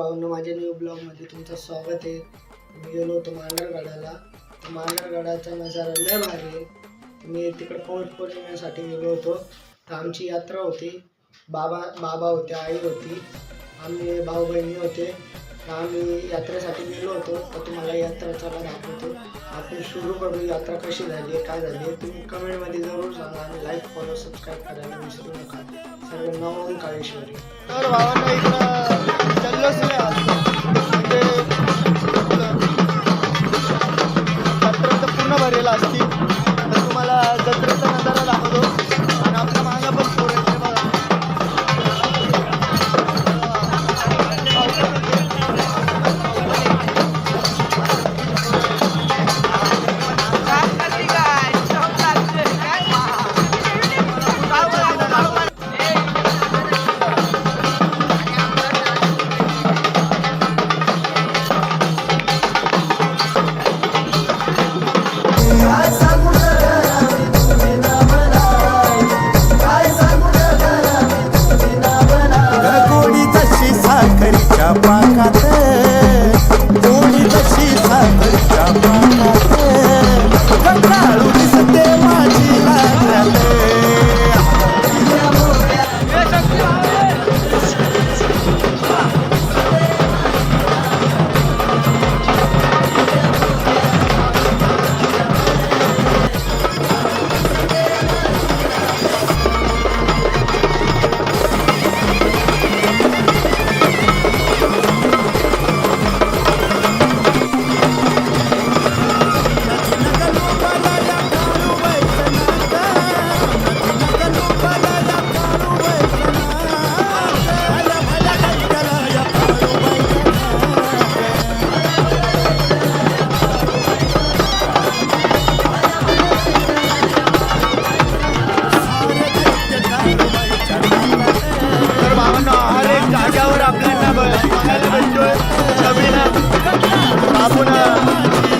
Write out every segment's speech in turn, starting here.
भावांनो, माझ्या न्यू ब्लॉगमध्ये तुमचं स्वागत आहे. मी गेलो होतो मांढरगडाला. मांढरगडाचा नजारा लय भारी आहे. मी तिकडे पौष पौर्णिमेसाठी गेलो होतो. तर आमची यात्रा होती. बाबा होते, आई होती, आम्ही भाऊ बहिणी होते. तर आम्ही यात्रेसाठी गेलो होतो. तर तुम्हाला यात्रा चला दाखवतो. आपण सुरू करू. यात्रा कशी झाली, काय झाली, तुम्ही कमेंटमध्ये जरूर सांगा आणि लाईक फॉलो सबस्क्राईब करायला विसरू नका. सर्व नवं काळेश्वरी. तर भावांना इकडं जल्लोष नाही म्हणजे जत्रा तर पूर्ण भरेला असती. तर तुम्हाला जत्रेचा नजारा दाखवतो आणि आपल्या मागं पण पोर आहे बघा.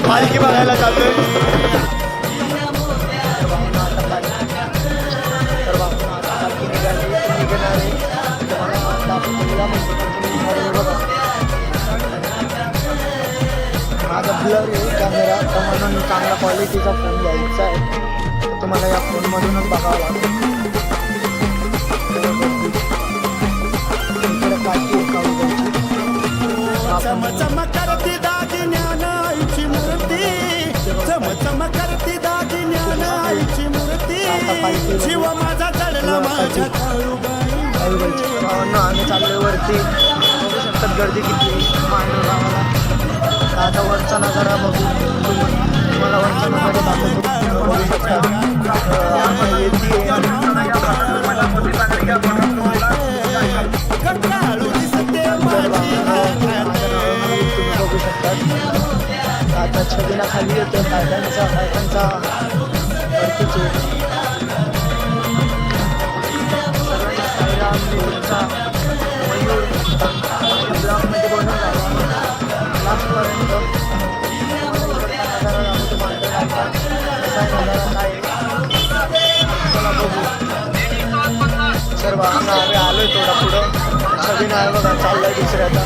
पालखी बघायला चाललोय. माझा ब्लर आहे कॅमेरा, तर म्हणून चांगल्या क्वालिटीचा फोन घ्यायचा आहे. तुम्हाला या फोनमधूनच बघावं लागेल. आम्ही चाललोय वरती. बघू शकतात गर्दी किती मांडव गावाला. आता वरचा नजारा बघू. तुम्हाला वरचा नजारा दाखवतो. बघू शकता बघू शकतात. आता छबिना खाली येतो. कायद्यांचा वरतीच मयूर ब्लॉगमध्ये बनवून राहिला लास्टपर्यंत. चला बघू. सर्व आम्ही आलोय थोडा पुढं. छबीना आहे बघा, चाललाय दुसऱ्याचा.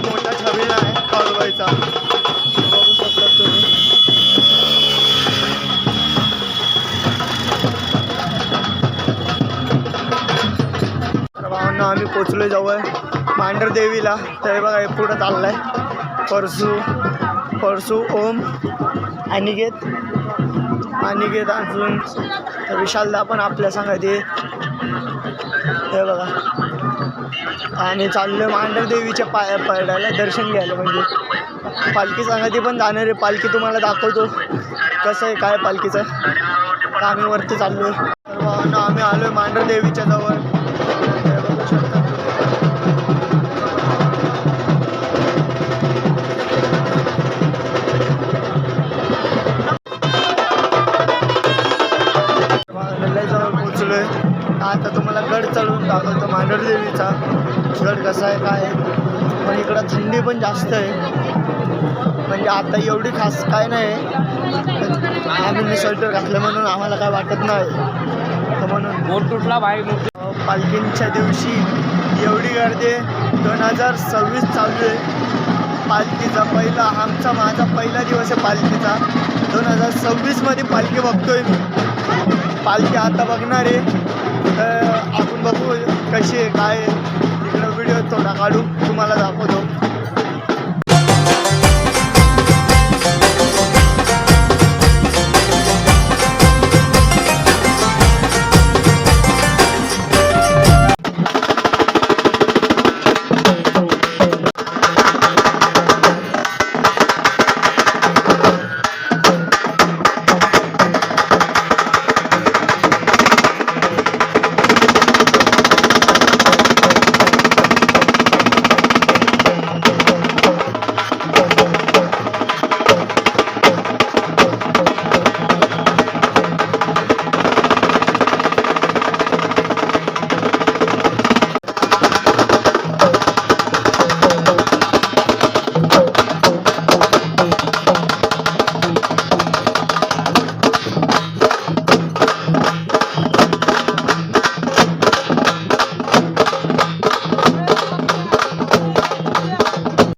मोठा छबिना आहे काळूबाईचा. बघू शकता तुम्ही. भावांना आम्ही पोचलोय जवळ मांढर देवीला. तर बघा हे पुढं चाललाय परसू ओम अनिकेत अजून विशालदा पण आपल्या सांगायचे. हे बघा आणि चाललोय मांढर देवीच्या पाया पडायला दर्शन घ्यायला. म्हणजे पालखी सांगायची पण जाणार आहे. पालखी तुम्हाला दाखवतो कसं आहे काय पालखीचं. तर आम्ही वरती चाललोय. तर भावांना आम्ही आलोय मांढर देवीच्या जवळ. बघू शकता. जवळ पोचलोय. आता तुम्हाला गड चढून दाखवतो मांढर देवीचा. गड कसा आहे काय आहे. पण इकडं थंडी पण जास्त आहे. म्हणजे आता एवढी खास काय नाही. आम्ही स्वेटर घातलं म्हणून आम्हाला काय वाटत नाही, तर म्हणून बोट तुटला भाई. पालखींच्या दिवशी एवढी गर्दी 2026 चालू आहे. पालखीचा माझा पहिला दिवस आहे पालखीचा. 2026मध्ये पालखी बघतोय मी. पालखी आता बघणार आहे, तर आपण बघू कशी आहे काय आहे. इकडं व्हिडिओ थोडा काढू तुम्हाला दाखवतो.